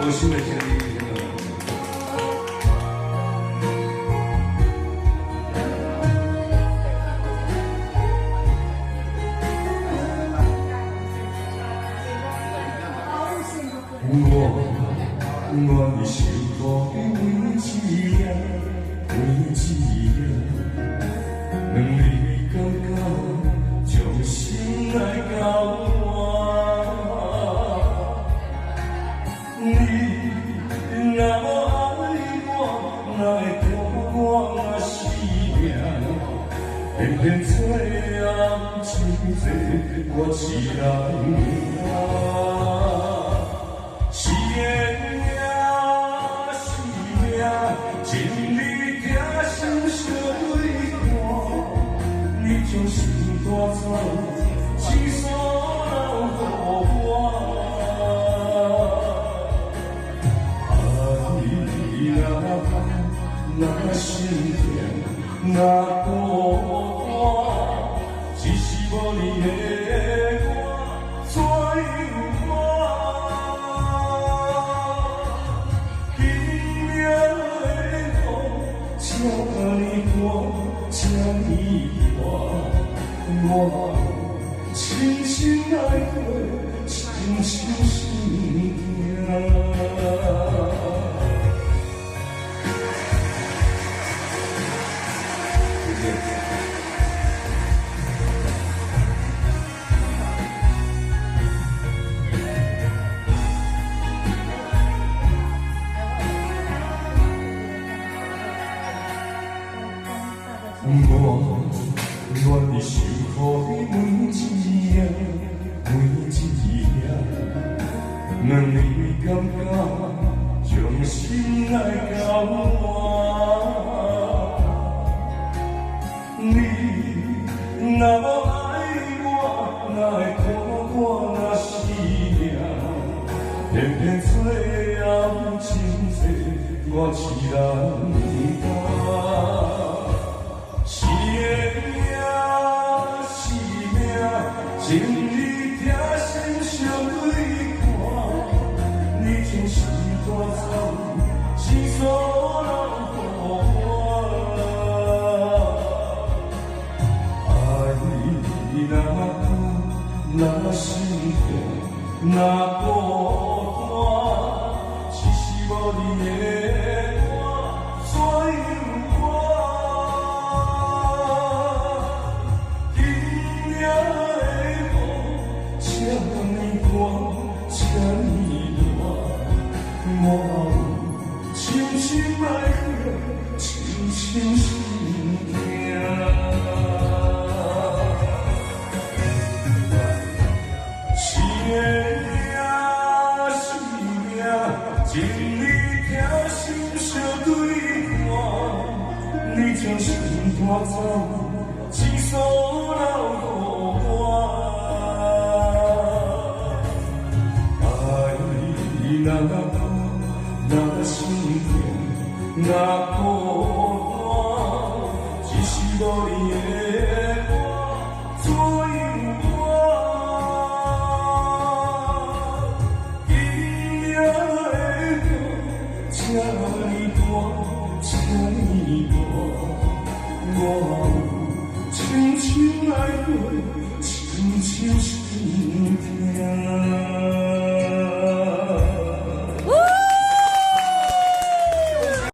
我心的经历，真的。我的幸福的位置呀，位置呀，两你感觉将心来交换，你若无爱我，哪会看我生命？偏偏做暗真多，我一人啊。是的命，是命，情你疼心相对看，你将心带走，情所留予我。爱若心痛，若孤单，只是无你的我，怎样这呢多，这呢大，我深深爱过，深深心痛。我的幸福的每一夜，每一夜，两你感觉将心来交换。你若无爱我，哪会看我那生命？偏偏做暗真多，我一人担。是的命，是命，情义疼心相对看，你将心带走，心所留予我。爱你若苦，若心痛，若孤单，只是无你的我，怎样我深深爱过，深深心痛。是的命，是命，情义疼心相对看，你将心带走，情所留予我。爱你若心痛，若孤单，只是无你的我，怎样我？今夜的我，这呢大，这呢大，我深深爱过，深深心。